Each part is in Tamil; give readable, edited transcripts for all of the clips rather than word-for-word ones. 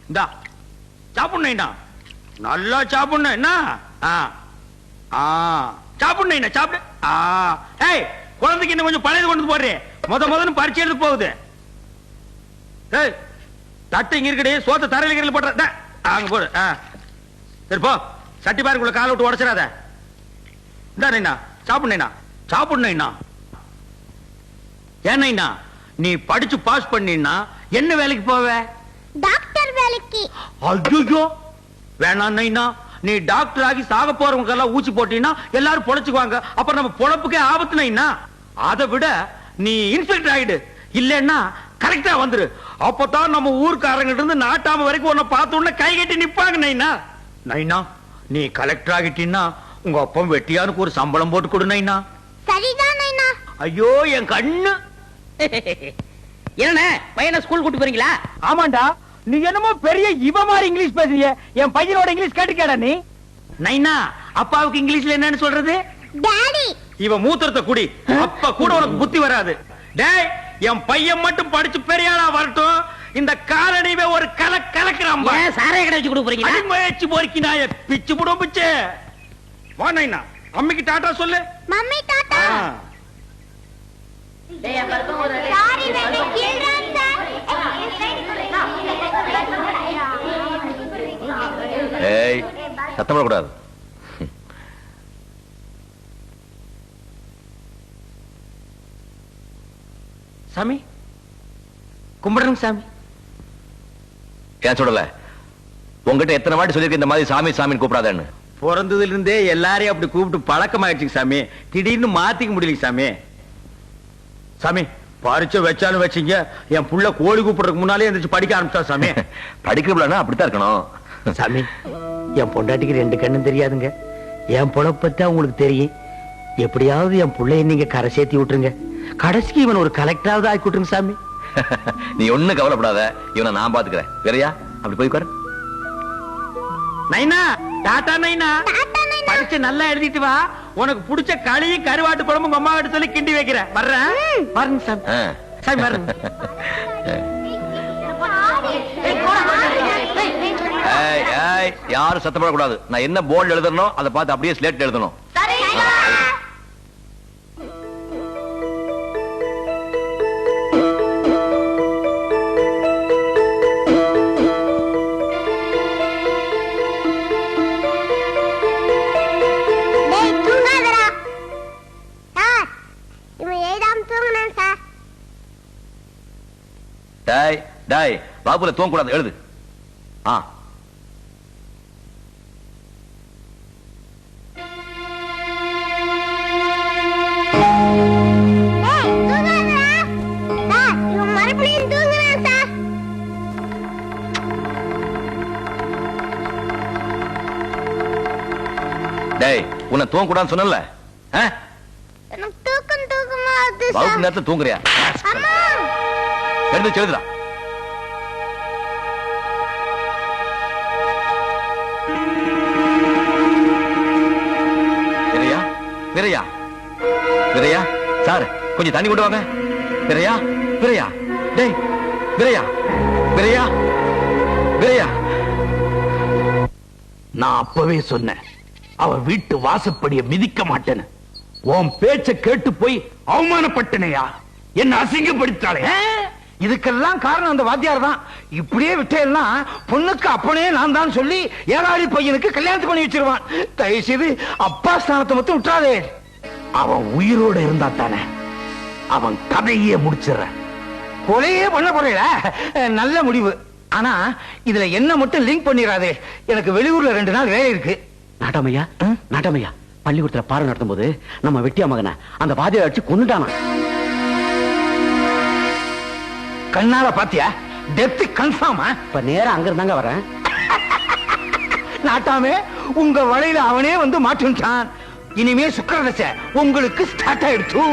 இந்தா சாப்பிடுண்ணா, நல்லா சாப்பிடணும். என்ன சாப்பிடுண்ணா, சாப்பிடு. ஏய், குழந்தைக்கு இன்னும் கொஞ்சம் பழையது கொண்டு போடுறேன். முதன்னு பரிச்சை எழுத போகுது. ஏய், தட்டு இங்க இருக்கடி, சோத்த தரையில போடுற அங்க போடு. சரி போ, சட்டி பாருக்குள்ள காலை விட்டு உடச்சிடாத. இந்தா சாப்பிடுண்ணா, சாப்பிடுண்ணா. ஏன்னா நீ படிச்சு பாஸ் பண்ணினா என்ன வேலைக்கு போவ? டாக்டர் வேலைக்கு. ஐயோ வேணாம், நீ டாக்டர் ஆகி சாக போறவங்க எல்லாம் ஊசி போட்டீங்கன்னா எல்லாரும் பொழைச்சுக்குவாங்க. அப்புறம் நம்ம பொழப்புக்கே ஆபத்துனா. அதை விட நீ இன்ஸ்பெக்டர் ஆயிடு, இல்லன்னா கரெக்டா வந்துரு. அப்பதான் நம்ம ஊர்க்காரங்க இருந்து நாட்டாம வரைக்கும் உன்னை பார்த்த உடனே கை கட்டி நிப்பாங்க. நைனா நீ கலெக்டர் ஆகிட்டீன்னா உங்க அப்பா வெட்டியானுக்கு ஒரு சம்பளம் போட்டு கொடு நைனா. சரிதான் நைனா. ஐயோ என் கண்ணு. என்ன பையனை ஸ்கூல் கூட்டி போறீங்களா? ஆமாண்டா, நீ என்னமோ பெரிய இவ மாதிரி இங்கிலீஷ் பேசுறிய. என் பையனோட இங்கிலீஷ் கேட்டுக்கடா நீ. நைனா அப்பாவுக்கு இங்கிலீஷ்ல என்னன்னு சொல்றது? டாடி. இவ மூத்திரத்தை குடி, அப்ப கூட உனக்கு புத்தி வராது. டேய், என் பையன் மட்டும் படிச்சு பெரிய ஆளா வரட்டும். இந்த காலனிவே ஒரு கலக்கிறான். சாரைய கடை வச்சு கொடுக்க போறீங்களா? முயற்சி போறீங்க, பிச்சு புடும் பிச்சு. வா நைனா, அம்மிக்கு டாட்டா சொல்லு. மம்மி டாட்டா. சாரி வேணே கீழறான் சார். ஏய், சத்தம் போடக்கூடாது. சாமி கும்பிடுறேங்க சாமி. ஏன் சொல்லல? உங்ககிட்ட எத்தனை வாட்டி சொல்லிருக்க இந்த மாதிரி சாமி சாமின்னு கூப்பிடாதேன்னு? பிறந்ததுல இருந்தே எல்லாரையும் அப்படி கூப்பிட்டு பழக்கமாயிடுச்சு சாமி. திடீர்னு மாத்திக்க முடியல சாமி. சாமி பரிச்சை வச்சாலும் வச்சீங்க, என் புள்ள கோழி கூப்பிடுறதுக்கு முன்னாலே எந்திரிச்சு படிக்க ஆரம்பிச்சா சாமி. படிக்கிறா அப்படித்தான் இருக்கணும் சாமி. என் பொண்டாட்டிக்கு 2 கண்ணும் தெரியாதுங்க. என் பொழப்பத்தான் உங்களுக்கு தெரியும். எப்படியாவது என் பிள்ளைய நீங்க கரை சேர்த்தி விட்டுருங்க. கடைசிக்கு இவன் ஒரு கலெக்டராவது ஆக்கி விட்டுருங்க சாமி. நீ ஒண்ணு கவலைப்படாத, இவனை நான் பாத்துக்கிறேன். வேறையா அப்படி போய் உட்காரு. நைனா டாட்டா. நைனா படிச்சு நல்லா எழுதிட்டு வா. உனக்கு பிடிச்ச களியும் கருவாட்டு குழம்பும் அம்மா கிட்ட சொல்லி கிண்டி வைக்கிறேன். வர்றேன் பாருங்க சாமி. சாமி பாருங்க. யாரும் சத்தம் போடக்கூடாது. நான் என்ன போர்டு எழுதணும் அதை பார்த்து அப்படியே ஸ்லேட் எழுதணும். டாய் டாய், பாபுல தூங்க கூடாது, எழுது. டேய், உன்னை தூங்க கூடாதுன்னு சொன்னல? பாபு நேரத்துல தூங்குறியா? எழுது எழுதுடா. விரையா விரையா விரையா, சார் கொஞ்சம் தண்ணி கொண்டு வாங்க. விரையா விரையா, டேய் விரையா விரையா விரையா. நான் அப்பவே சொன்னேன், அவ வீட்டு வாசப்படிய மிதிக்க மாட்டேன்னு. உன் பேச்ச கேட்டு போய் அவமானப்பட்டனையா, என்ன அசிங்கப்படுத்தாளே. இதுக்கெல்லாம் காரணம் அந்த வாத்தியார் தான். இப்படியே விட்டேன்னா பொண்ணுக்கு அப்பனே நான் தான் சொல்லி ஏழாடி பையனுக்கு கல்யாணத்தை பண்ணி வச்சிருவான். தயவு செய்து அப்பா ஸ்தானத்தை மட்டும் விட்டாதே. அவன் உயிரோட இருந்தா தானே அவன் கதையே முடிச்சிடற. கொலையே பண்ண போறீல, நல்ல முடிவு. ஆனா இதுல என்ன மட்டும் லிங்க் பண்ணிடாதே. எனக்கு வெளியூர்ல 2 நாள் வேலை இருக்கு. நாட்டாமையா நாட்டாமையா, பள்ளிக்கூடத்துல பாடம் நடத்தும் போது நம்ம வெட்டியா மகனை அந்த வாதியை அடிச்சு கொன்னுட்டானா. கண்ணால பாத்தியா? டெத் கன்ஃபார்மா? இப்ப நேரம் அங்க இருந்தாங்க வரேன். நாட்டாமே, உங்க வலையில அவனே வந்து மாட்டிட்டான். இனிமே சுக்கிரதசை உங்களுக்கு ஸ்டார்ட் ஆயிடுச்சு.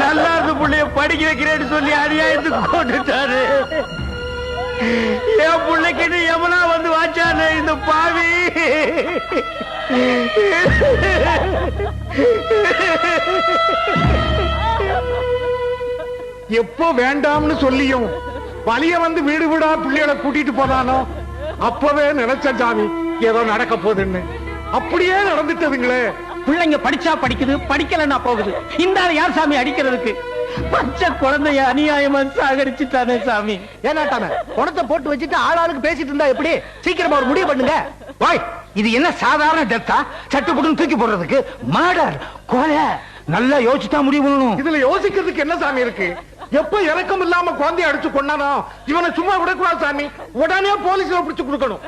நல்லா இருந்து புள்ளைய படிக்க வைக்கிறேன்னு சொல்லி அநியாயத்துக்கு போட்டுட்டாரு. என் பிள்ளைக்கு எவனா வந்து வாச்சானே இந்த பாவி. எப்போ வேண்டாம்னு சொல்லியும் வலிய வந்து வீடு வீடா பிள்ளைகளை கூட்டிட்டு போனானோ அப்பவே நினைச்ச சாமி ஏதோ நடக்க போகுதுன்னு. அப்படியே நடந்துட்டதுங்களே. பிள்ளைங்க படிச்சா படிக்குது, படிக்கலன்னா போகுது. இந்த ஆளு யார் சாமி அடிக்கிறதுக்கு? பச்சை குழந்தைய அநியாயமா சாகடிச்சுட்டானே சாமி. ஏனாட்டாம குணத்தை போட்டு வச்சுட்டு ஆளாளுக்கு பேசிட்டு இருந்தா எப்படி? சீக்கிரமா ஒரு முடிவு பண்ணுங்க. வாய், இது என்ன சாதாரண டெத்தா? சட்டு புட்டுன்னு தூக்கி போடுறதுக்கு? மர்டர், கொலை. நல்லா யோசிச்சுதான் முடிவு பண்ணணும். இதுல யோசிக்கிறதுக்கு என்ன சாமி இருக்கு? எப்ப இறக்கம் இல்லாம குழந்தைய அடிச்சு கொண்டானோ இவனை சும்மா விடக்கூடாது சாமி. உடனே போலீஸ்ல பிடிச்சு கொடுக்கணும்.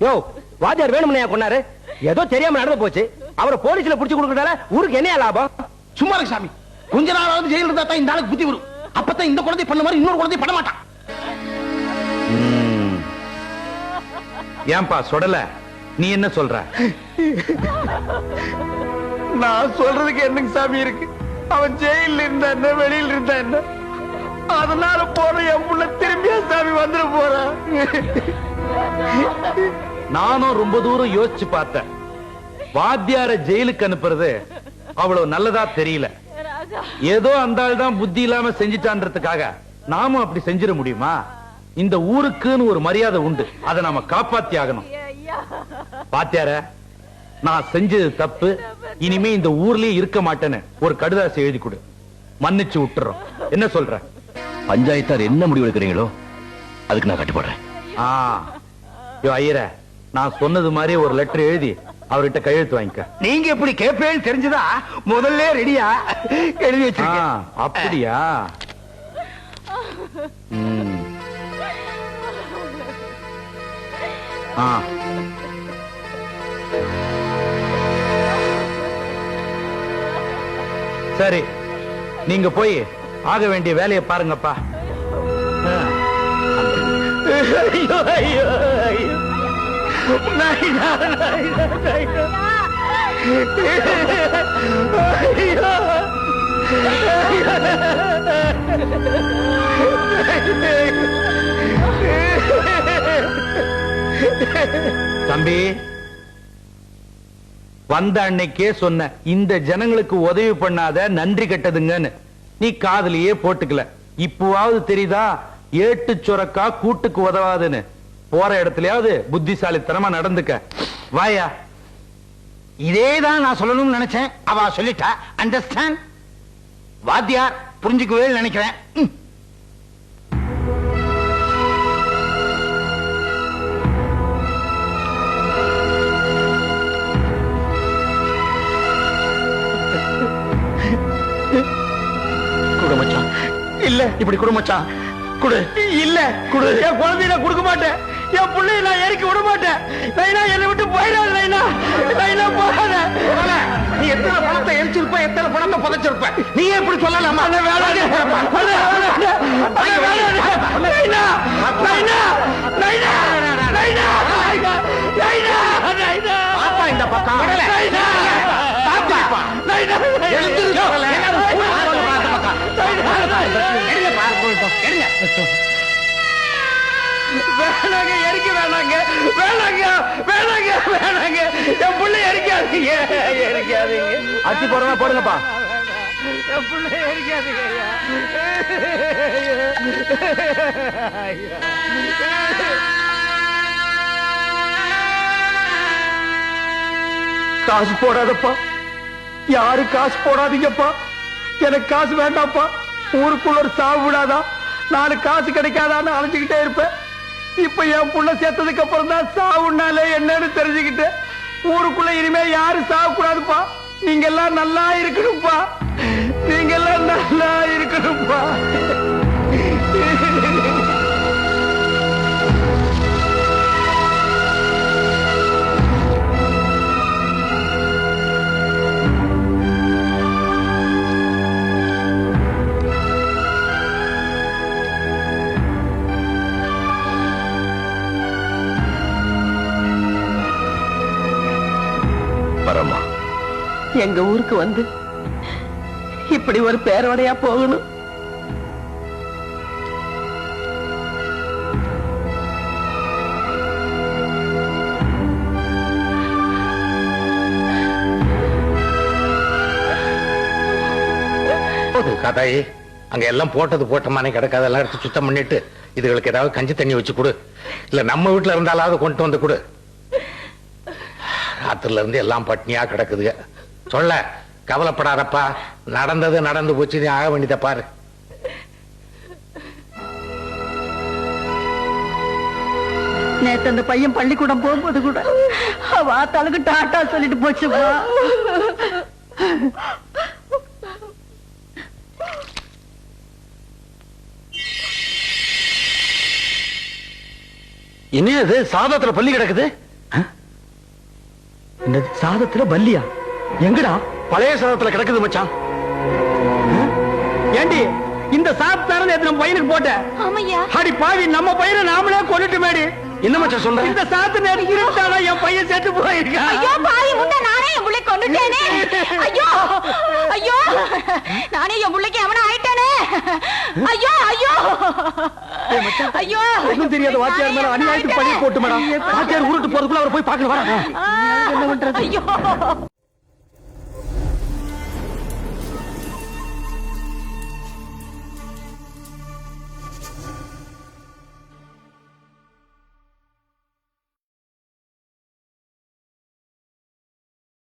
யோ, வாத்தியார் வேணும்னையா கொண்டாரு? ஏதோ தெரியாம நடந்து போச்சு. அவரை போலீஸ்ல பிடிச்சு கொடுக்கறதால ஊருக்கு என்ன லாபம்? சும்மா இருக்கு சாமி. கொஞ்ச நாளாவது ஜெயில இருந்தா தான் இந்த ஆளுக்கு புத்தி வரும். அப்பதான் இந்த குழந்தை பண்ண மாதிரி இன்னொரு குழந்தை பண்ண மாட்டான். ஏன்பா சொடல, நீ என்ன சொல்ற? நான் சொல்றதுக்கு என்னங்க சாமி இருக்கு? அவன் ஜெயில இருந்தா என்ன, வெளியில இருந்தா என்ன? அதனால போற என் புள்ள திரும்பியா சாமி வந்துட போறான். நானும் ரொம்ப தூரம் யோசிச்சு பார்த்தேன். வாத்தியார ஜெயிலுக்கு அனுப்புறது அவ்வளவு நல்லதா தெரியல. ஏதோ அந்த ஆள் தான் புத்தி இல்லாம செஞ்சிட்டான்றதுக்காக நாமும் அப்படி செஞ்சிட முடியுமா? இந்த ஊருக்குன்னு ஒரு மரியாதை உண்டு, அதை நாம காப்பாத்தி ஆகணும். வாத்தியார, நான் செஞ்சது தப்பு, இனிமே இந்த ஊர்லயே இருக்க மாட்டேன்னு ஒரு கடிதாசி எழுதி கொடு, மன்னிச்சு விட்டுறோம். என்ன சொல்ற? பஞ்சாயத்தார் என்ன முடிவு எடுக்கிறீங்களோ அதுக்கு நான் கட்டுப்படுறேன். ஐயர, நான் சொன்னது மாதிரி ஒரு லெட்டர் எழுதி அவர்கிட்ட கையெழுத்து வாங்கிக்க. நீங்க எப்படி கேப்பேன்னு தெரிஞ்சுதா முதல்ல ரெடியா எழுதி வச்சிருக்கேன். அப்படியா? சரி, நீங்க போய் ஆக வேண்டிய வேலையை பாருங்கப்பா. ஐயோ ஐயோ ஐயோ, நாயினா, நாயினா, நாயினா. ஐயோ. தம்பி, வந்த அன்னைக்கே சொன்ன இந்த ஜனங்களுக்கு உதவி பண்ணாத நன்றி கெட்டதுங்கன்னு. நீ காதலியே போட்டுக்கல. இப்பவாவது தெரியுதா ஏட்டு சுரக்கா கூட்டுக்கு உதவாதுன்னு? போற இடத்துலயாவது புத்திசாலித்தனமா நடந்துக்க. வாயா. இதேதான் நான் சொல்லணும்னு நினைச்சேன், அவ சொல்லிட்டா. அண்டர்ஸ்டாண்ட்? வாத்தியார் புரிஞ்சுக்கவே நினைக்கிறேன். குடுமச்சான் இல்ல, இப்படி குடுமச்சான் குடு. இல்ல குடு. என் குழந்தைய கொடுக்க மாட்டேன், என் பிள்ளைய நான் எரிக்க விட மாட்டேன். நைனா, என்னை விட்டு போயிடாது நைனா. நைனா போகாத. நீ எத்தனை பணத்தை எரிச்சிருப்ப, எத்தனை பணத்தை புதைச்சிருப்ப, நீ எப்படி சொல்லலாமா? இந்த பக்கம் வேணாங்க, எரிக்க வேணாங்க, வேணாங்க, வேணாங்க, வேணாங்க. என் பிள்ளை எரிக்காதீங்க, எரிக்காதீங்க. அச்சி போடுறா, போடுங்கப்பா. என் பிள்ளை எரிக்காதீங்க. காசு போடாதப்பா, யாரு காசு போடாதீங்கப்பா. எனக்கு காசு வேண்டாப்பா. ஊருக்குள்ள ஒரு சாவு விடாதா, 4 காசு கிடைக்காதான்னு அழைச்சுக்கிட்டே இருப்பேன். இப்ப என் புள்ள சேர்த்ததுக்கு அப்புறம் தான் சாவுனாலே என்னன்னு தெரிஞ்சுக்கிட்டேன். ஊருக்குள்ள இனிமே யாரும் சாக கூடாதுப்பா. நீங்க எல்லாம் நல்லா இருக்கணும்ப்பா, நீங்க எல்லாம் நல்லா இருக்கணும்ப்பா. எங்க ஊருக்கு வந்து இப்படி ஒரு பேரோடையா போகணும். காத்தாயி அங்க எல்லாம் போட்டது போட்டமானே கிடக்காது எல்லாம் எடுத்து சுத்தம் பண்ணிட்டு இதுகளுக்கு ஏதாவது கஞ்சி தண்ணி வச்சு கொடு இல்ல நம்ம வீட்டுல இருந்தாலாவது கொண்டு வந்து கொடு ராத்திரில இருந்து எல்லாம் பட்னியா கிடக்குதுங்க சொல்ல கவலைப்படாதப்பா நடந்தது நடந்து போச்சு நீ ஆக வேண்டியதை பாரு நேத்து அந்த பையன் பள்ளிக்கூடம் போகும்போது கூட அவ ஆத்தாளுக்கு டாட்டா சொல்லிட்டு போச்சுப்பா. என்ன அது சாதத்துல பள்ளி கிடக்குது இந்த சாதத்துல பல்லியா எங்கடா பழைய சாதத்துல கிடக்குது மச்சான் ஏண்டி இந்த சாப்பிட்டாரு நேத்து நம்ம பையனுக்கு போட்ட ஆமையா அடி பாவி நம்ம பையனை நாமளே கொண்டுட்டு மேடி என்ன மச்சான் சொல்ற இந்த சாத்து நேரம் இருட்டானா என் பையன் செத்து போயிருக்கான் ஐயோ பாவி முண்டை நானே என் புள்ளை கொண்டுட்டேனே ஐயோ ஐயோ நானே என் புள்ளைக்கு அவன ஆயிட்டானே ஐயோ ஐயோ ஐயோ ஒண்ணும் தெரியாத வாத்தியார் மேல அநியாயத்துக்கு பழி போட்டு மேடம் வாத்தியார் உருட்டு போறதுக்குள்ள அவரை போய் பார்க்கணும் வர ஐயோ